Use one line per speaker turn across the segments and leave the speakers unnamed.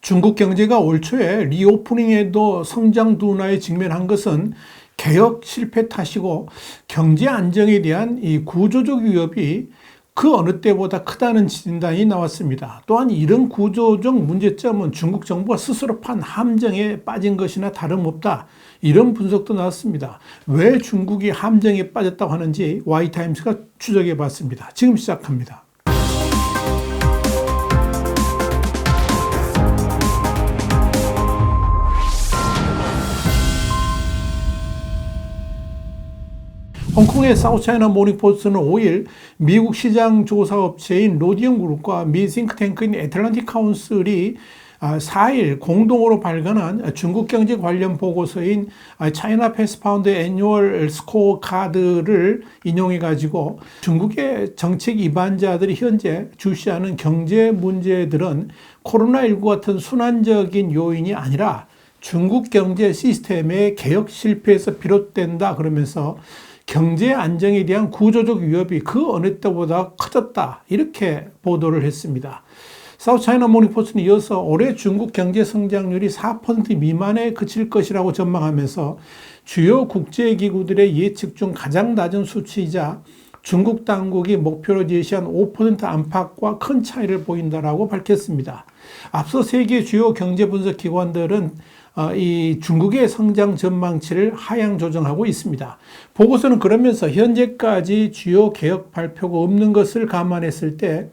중국 경제가 올 초에 리오프닝에도 성장 둔화에 직면한 것은 개혁 실패 탓이고 경제 안정에 대한 이 구조적 위협이 그 어느 때보다 크다는 진단이 나왔습니다. 또한 이런 구조적 문제점은 중국 정부가 스스로 판 함정에 빠진 것이나 다름없다. 이런 분석도 나왔습니다. 왜 중국이 함정에 빠졌다고 하는지 Y타임스가 추적해 봤습니다. 지금 시작합니다. 홍콩의 사우스차이나 모닝포스트는 5일 미국 시장 조사 업체인 로디언 그룹과 미 싱크탱크인 애틀랜틱 카운슬이 4일 공동으로 발간한 중국 경제 관련 보고서인 차이나 패스파운드 애뉴얼 스코어 카드를 인용해 가지고 중국의 정책 위반자들이 현재 주시하는 경제 문제들은 코로나19 같은 순환적인 요인이 아니라 중국 경제 시스템의 개혁 실패에서 비롯된다 그러면서 경제 안정에 대한 구조적 위협이 그 어느 때보다 커졌다. 이렇게 보도를 했습니다. 사우스차이나 모닝포스트는 이어서 올해 중국 경제 성장률이 4% 미만에 그칠 것이라고 전망하면서 주요 국제기구들의 예측 중 가장 낮은 수치이자 중국 당국이 목표로 제시한 5% 안팎과 큰 차이를 보인다라고 밝혔습니다. 앞서 세계 주요 경제 분석 기관들은 이 중국의 성장 전망치를 하향 조정하고 있습니다. 보고서는 그러면서 현재까지 주요 개혁 발표가 없는 것을 감안했을 때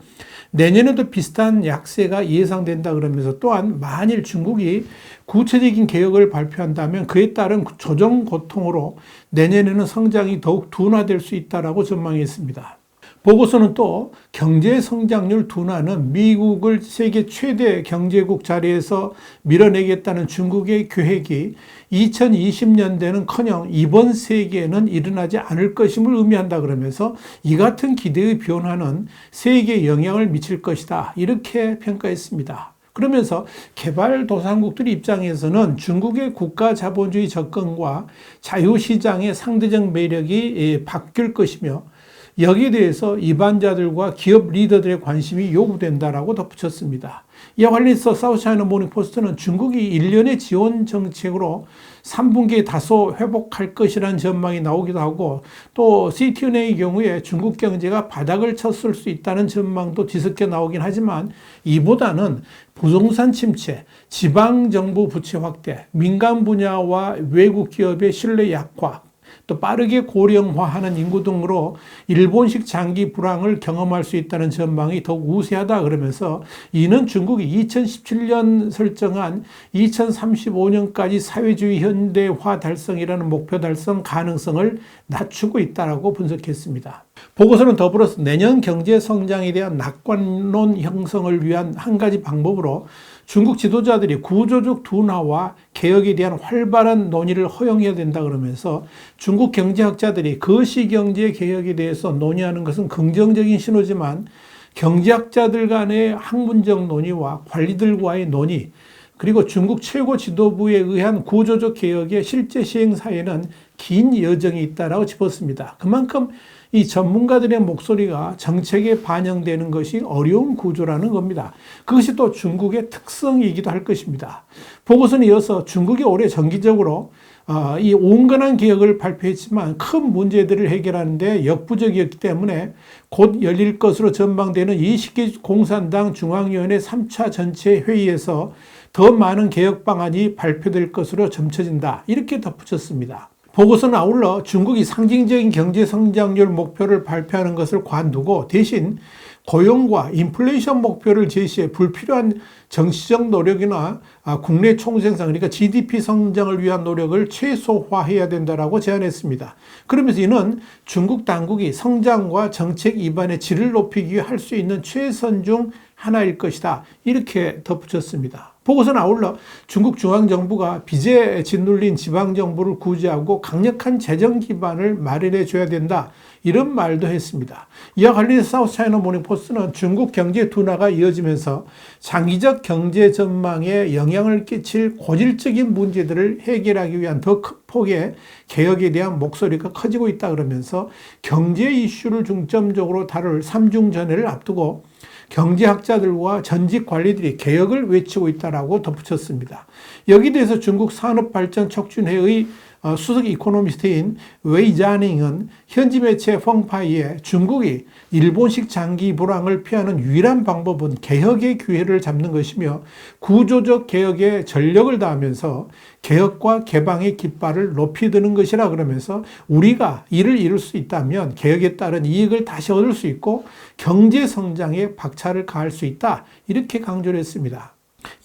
내년에도 비슷한 약세가 예상된다 그러면서 또한 만일 중국이 구체적인 개혁을 발표한다면 그에 따른 조정 고통으로 내년에는 성장이 더욱 둔화될 수 있다라고 전망했습니다. 보고서는 또 경제 성장률 둔화는 미국을 세계 최대 경제국 자리에서 밀어내겠다는 중국의 계획이 2020년대는커녕 이번 세기에는 일어나지 않을 것임을 의미한다 그러면서 이 같은 기대의 변화는 세계에 영향을 미칠 것이다 이렇게 평가했습니다. 그러면서 개발도상국들 입장에서는 중국의 국가 자본주의 접근과 자유시장의 상대적 매력이 바뀔 것이며 여기에 대해서 이반자들과 기업 리더들의 관심이 요구된다라고 덧붙였습니다. 이와 관련해서 사우스차이나 모닝포스트는 중국이 일련의 지원 정책으로 3분기에 다소 회복할 것이라는 전망이 나오기도 하고 또 CT은행의 경우에 중국 경제가 바닥을 쳤을 수 있다는 전망도 뒤섞여 나오긴 하지만 이보다는 부동산 침체, 지방정부 부채 확대, 민간 분야와 외국 기업의 신뢰 약화, 또 빠르게 고령화하는 인구 등으로 일본식 장기 불황을 경험할 수 있다는 전망이 더욱 우세하다 그러면서 이는 중국이 2017년 설정한 2035년까지 사회주의 현대화 달성이라는 목표 달성 가능성을 낮추고 있다고 분석했습니다. 보고서는 더불어서 내년 경제 성장에 대한 낙관론 형성을 위한 한 가지 방법으로 중국 지도자들이 구조적 둔화와 개혁에 대한 활발한 논의를 허용해야 된다 그러면서 중국 경제학자들이 거시경제 개혁에 대해서 논의하는 것은 긍정적인 신호지만 경제학자들 간의 학문적 논의와 관리들과의 논의 그리고 중국 최고 지도부에 의한 구조적 개혁의 실제 시행 사이에는 긴 여정이 있다라고 짚었습니다. 그만큼 이 전문가들의 목소리가 정책에 반영되는 것이 어려운 구조라는 겁니다. 그것이 또 중국의 특성이기도 할 것입니다. 보고서는 이어서 중국이 올해 정기적으로 이 온건한 개혁을 발표했지만 큰 문제들을 해결하는 데 역부족이었기 때문에 곧 열릴 것으로 전망되는 20개 공산당 중앙위원회 3차 전체 회의에서 더 많은 개혁 방안이 발표될 것으로 점쳐진다. 이렇게 덧붙였습니다. 보고서는 아울러 중국이 상징적인 경제 성장률 목표를 발표하는 것을 관두고 대신 고용과 인플레이션 목표를 제시해 불필요한 정치적 노력이나 국내 총생산 그러니까 GDP 성장을 위한 노력을 최소화해야 된다라고 제안했습니다. 그러면서 이는 중국 당국이 성장과 정책 기반의 질을 높이기 위해 할 수 있는 최선 중 하나일 것이다. 이렇게 덧붙였습니다. 보고서는 아울러 중국 중앙정부가 빚에 짓눌린 지방정부를 구제하고 강력한 재정 기반을 마련해 줘야 된다. 이런 말도 했습니다. 이와 관련해서 사우스차이나 모닝포스트는 중국 경제 둔화가 이어지면서 장기적 경제 전망에 영향을 끼칠 고질적인 문제들을 해결하기 위한 더 큰 폭의 개혁에 대한 목소리가 커지고 있다 그러면서 경제 이슈를 중점적으로 다룰 3중전회를 앞두고 경제학자들과 전직 관리들이 개혁을 외치고 있다라고 덧붙였습니다. 여기 대해서 중국 산업발전촉진회의 수석 이코노미스트인 웨이 자닝은 현지 매체 펑파이에 중국이 일본식 장기 불황을 피하는 유일한 방법은 개혁의 기회를 잡는 것이며 구조적 개혁에 전력을 다하면서 개혁과 개방의 깃발을 높이 드는 것이라 그러면서 우리가 이를 이룰 수 있다면 개혁에 따른 이익을 다시 얻을 수 있고 경제 성장에 박차를 가할 수 있다. 이렇게 강조를 했습니다.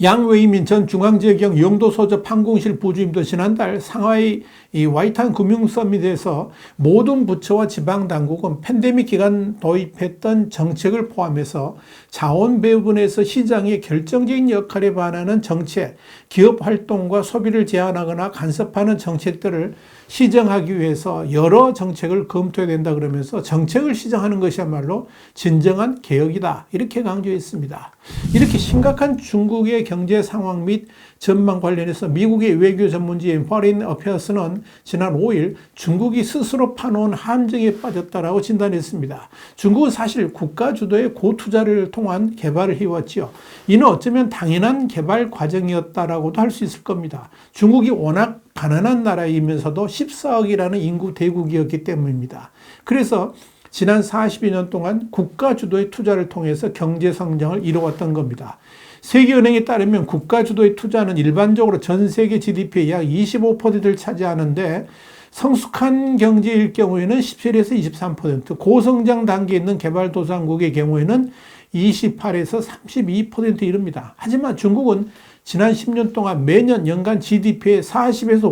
양 웨이민 전 중앙지역형 영도소접 항공실 부주임도 지난달 상하이 와이탄 금융서밋에서 모든 부처와 지방당국은 팬데믹 기간 도입했던 정책을 포함해서 자원 배분에서 시장의 결정적인 역할에 반하는 정책, 기업 활동과 소비를 제한하거나 간섭하는 정책들을 시정하기 위해서 여러 정책을 검토해야 된다 그러면서 정책을 시정하는 것이야말로 진정한 개혁이다. 이렇게 강조했습니다. 이렇게 심각한 중국의 경제 상황 및 전망 관련해서 미국의 외교 전문지인 Foreign Affairs는 지난 5일 중국이 스스로 파놓은 함정에 빠졌다라고 진단했습니다. 중국은 사실 국가 주도의 고투자를 통한 개발을 해왔지요. 이는 어쩌면 당연한 개발 과정이었다라고도 할 수 있을 겁니다. 중국이 워낙 가난한 나라이면서도 14억이라는 인구 대국이었기 때문입니다. 그래서 지난 40여 년 동안 국가 주도의 투자를 통해서 경제 성장을 이뤄왔던 겁니다. 세계은행에 따르면 국가 주도의 투자는 일반적으로 전 세계 GDP의 약 25%를 차지하는데 성숙한 경제일 경우에는 17에서 23%, 고성장 단계에 있는 개발도상국의 경우에는 28에서 32%에 이릅니다. 하지만 중국은 지난 10년 동안 매년 연간 GDP의 40에서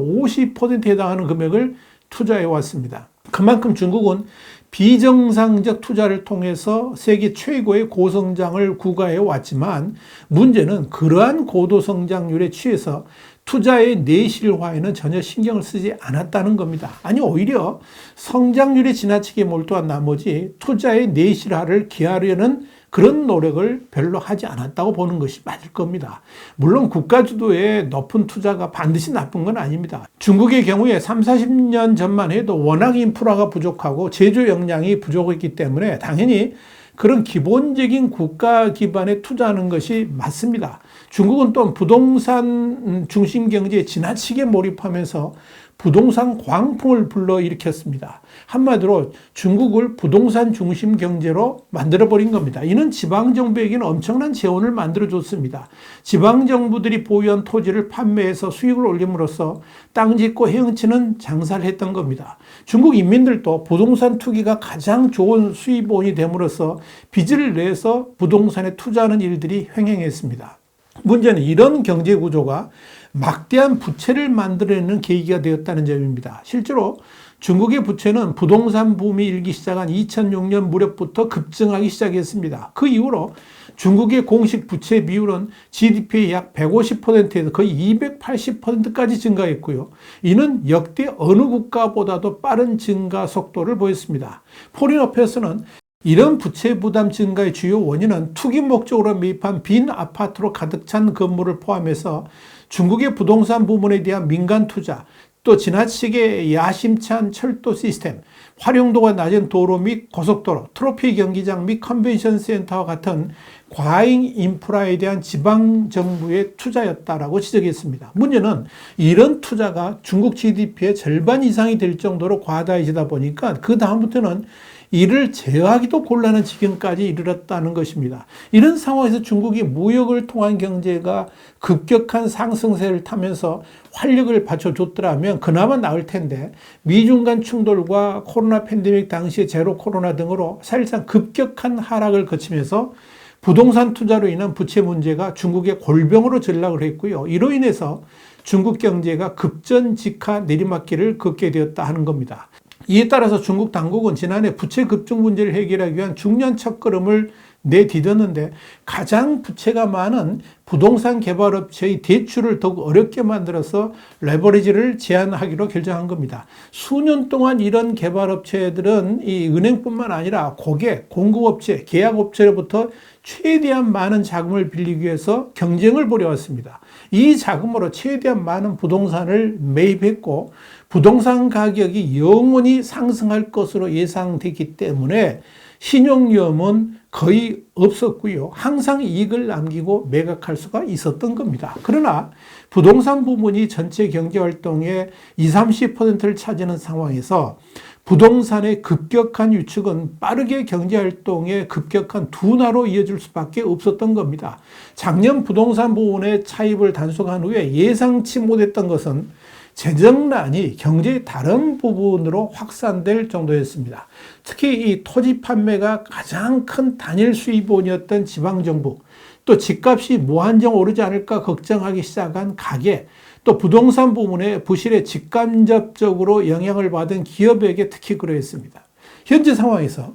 50%에 해당하는 금액을 투자해 왔습니다. 그만큼 중국은 비정상적 투자를 통해서 세계 최고의 고성장을 구가해 왔지만 문제는 그러한 고도성장률에 취해서 투자의 내실화에는 전혀 신경을 쓰지 않았다는 겁니다. 아니 오히려 성장률에 지나치게 몰두한 나머지 투자의 내실화를 기하려는 그런 노력을 별로 하지 않았다고 보는 것이 맞을 겁니다. 물론 국가 주도의 높은 투자가 반드시 나쁜 건 아닙니다. 중국의 경우에 30-40년 전만 해도 워낙 인프라가 부족하고 제조 역량이 부족했기 때문에 당연히 그런 기본적인 국가 기반에 투자하는 것이 맞습니다. 중국은 또 부동산 중심 경제에 지나치게 몰입하면서 부동산 광풍을 불러일으켰습니다. 한마디로 중국을 부동산 중심 경제로 만들어버린 겁니다. 이는 지방정부에게는 엄청난 재원을 만들어줬습니다. 지방정부들이 보유한 토지를 판매해서 수익을 올림으로써 땅 짓고 헤엄치는 장사를 했던 겁니다. 중국 인민들도 부동산 투기가 가장 좋은 수입원이 됨으로써 빚을 내서 부동산에 투자하는 일들이 횡행했습니다. 문제는 이런 경제 구조가 막대한 부채를 만들어내는 계기가 되었다는 점입니다. 실제로 중국의 부채는 부동산 붐이 일기 시작한 2006년 무렵부터 급증하기 시작했습니다. 그 이후로 중국의 공식 부채 비율은 GDP의 약 150%에서 거의 280%까지 증가했고요. 이는 역대 어느 국가보다도 빠른 증가 속도를 보였습니다. 포린 어페어스는 이런 부채 부담 증가의 주요 원인은 투기 목적으로 매입한 빈 아파트로 가득 찬 건물을 포함해서 중국의 부동산 부문에 대한 민간 투자, 또 지나치게 야심찬 철도 시스템, 활용도가 낮은 도로 및 고속도로, 트로피 경기장 및 컨벤션 센터와 같은 과잉 인프라에 대한 지방정부의 투자였다라고 지적했습니다. 문제는 이런 투자가 중국 GDP의 절반 이상이 될 정도로 과다해지다 보니까 그 다음부터는 이를 제어하기도 곤란한 지경까지 이르렀다는 것입니다. 이런 상황에서 중국이 무역을 통한 경제가 급격한 상승세를 타면서 활력을 받쳐줬더라면 그나마 나을 텐데 미중 간 충돌과 코로나 팬데믹 당시의 제로 코로나 등으로 사실상 급격한 하락을 거치면서 부동산 투자로 인한 부채 문제가 중국의 골병으로 전락을 했고요. 이로 인해서 중국 경제가 급전직하 내리막길을 걷게 되었다 하는 겁니다. 이에 따라서 중국 당국은 지난해 부채 급증 문제를 해결하기 위한 중요한 첫걸음을 내디뎠는데 가장 부채가 많은 부동산 개발업체의 대출을 더욱 어렵게 만들어서 레버리지를 제한하기로 결정한 겁니다. 수년 동안 이런 개발업체들은 이 은행뿐만 아니라 고객, 공급업체, 계약업체로부터 최대한 많은 자금을 빌리기 위해서 경쟁을 벌여왔습니다. 이 자금으로 최대한 많은 부동산을 매입했고 부동산 가격이 영원히 상승할 것으로 예상되기 때문에 신용위험은 거의 없었고요. 항상 이익을 남기고 매각할 수가 있었던 겁니다. 그러나 부동산 부문이 전체 경제활동의 20, 30%를 차지하는 상황에서 부동산의 급격한 유축은 빠르게 경제활동의 급격한 둔화로 이어질 수밖에 없었던 겁니다. 작년 부동산 부문의 차입을 단속한 후에 예상치 못했던 것은 재정난이 경제의 다른 부분으로 확산될 정도였습니다. 특히 이 토지 판매가 가장 큰 단일 수입원이었던 지방정부, 또 집값이 무한정 오르지 않을까 걱정하기 시작한 가계, 또 부동산 부문의 부실에 직간접적으로 영향을 받은 기업에게 특히 그러했습니다. 현재 상황에서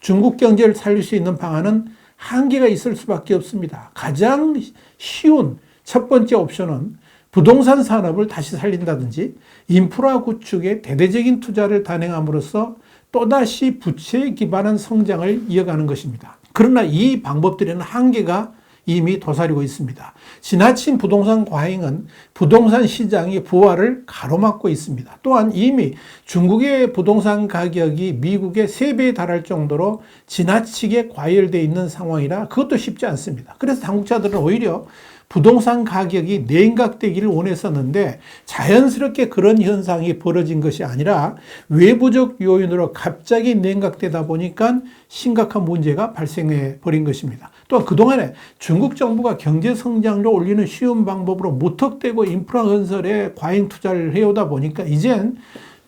중국 경제를 살릴 수 있는 방안은 한계가 있을 수밖에 없습니다. 가장 쉬운 첫 번째 옵션은 부동산 산업을 다시 살린다든지 인프라 구축에 대대적인 투자를 단행함으로써 또다시 부채에 기반한 성장을 이어가는 것입니다. 그러나 이 방법들에는 한계가 이미 도사리고 있습니다. 지나친 부동산 과잉은 부동산 시장의 부활을 가로막고 있습니다. 또한 이미 중국의 부동산 가격이 미국의 3배에 달할 정도로 지나치게 과열되어 있는 상황이라 그것도 쉽지 않습니다. 그래서 당국자들은 오히려 부동산 가격이 냉각되기를 원했었는데 자연스럽게 그런 현상이 벌어진 것이 아니라 외부적 요인으로 갑자기 냉각되다 보니까 심각한 문제가 발생해 버린 것입니다. 또한 그동안에 중국 정부가 경제 성장률을 올리는 쉬운 방법으로 무턱대고 인프라 건설에 과잉 투자를 해오다 보니까 이젠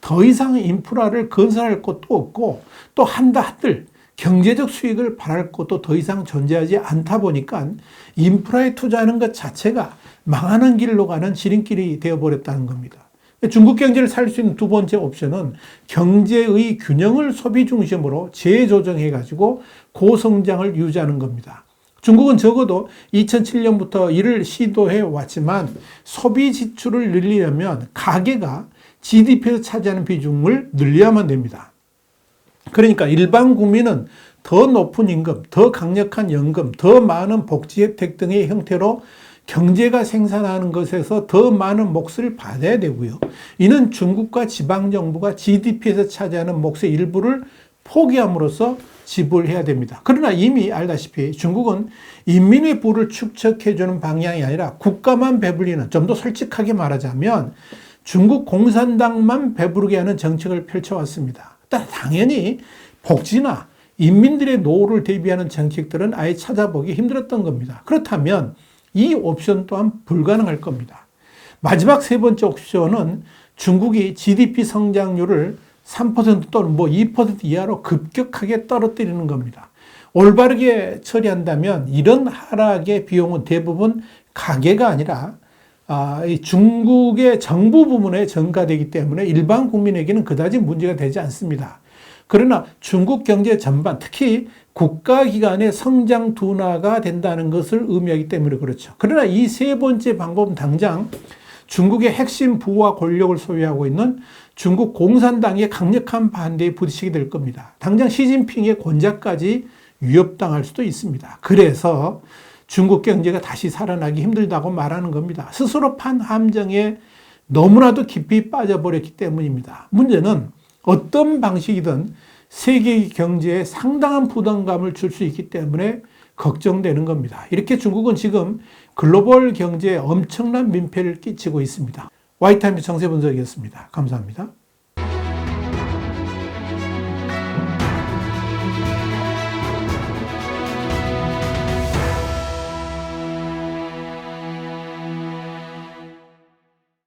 더 이상 인프라를 건설할 것도 없고 또 한들 경제적 수익을 바랄 것도 더 이상 존재하지 않다 보니까 인프라에 투자하는 것 자체가 망하는 길로 가는 지름길이 되어버렸다는 겁니다. 중국 경제를 살릴 수 있는 두 번째 옵션은 경제의 균형을 소비 중심으로 재조정해가지고 고성장을 유지하는 겁니다. 중국은 적어도 2007년부터 이를 시도해 왔지만 소비 지출을 늘리려면 가계가 GDP에서 차지하는 비중을 늘려야만 됩니다. 그러니까 일반 국민은 더 높은 임금, 더 강력한 연금, 더 많은 복지 혜택 등의 형태로 경제가 생산하는 것에서 더 많은 몫을 받아야 되고요. 이는 중국과 지방정부가 GDP에서 차지하는 몫의 일부를 포기함으로써 지불해야 됩니다. 그러나 이미 알다시피 중국은 인민의 부를 축적해주는 방향이 아니라 국가만 배불리는, 좀 더 솔직하게 말하자면 중국 공산당만 배부르게 하는 정책을 펼쳐왔습니다. 당연히 복지나 인민들의 노후를 대비하는 정책들은 아예 찾아보기 힘들었던 겁니다. 그렇다면 이 옵션 또한 불가능할 겁니다. 마지막 세 번째 옵션은 중국이 GDP 성장률을 3% 또는 2% 이하로 급격하게 떨어뜨리는 겁니다. 올바르게 처리한다면 이런 하락의 비용은 대부분 가계가 아니라 중국의 정부 부문에 전가되기 때문에 일반 국민에게는 그다지 문제가 되지 않습니다. 그러나 중국 경제 전반, 특히 국가기관의 성장 둔화가 된다는 것을 의미하기 때문에 그렇죠. 그러나 이 세 번째 방법은 당장 중국의 핵심 부와 권력을 소유하고 있는 중국 공산당의 강력한 반대에 부딪히게 될 겁니다. 당장 시진핑의 권좌까지 위협당할 수도 있습니다. 그래서 중국 경제가 다시 살아나기 힘들다고 말하는 겁니다. 스스로 판 함정에 너무나도 깊이 빠져버렸기 때문입니다. 문제는 어떤 방식이든 세계 경제에 상당한 부담감을 줄 수 있기 때문에 걱정되는 겁니다. 이렇게 중국은 지금 글로벌 경제에 엄청난 민폐를 끼치고 있습니다. 와이타임즈 정세분석이었습니다. 감사합니다.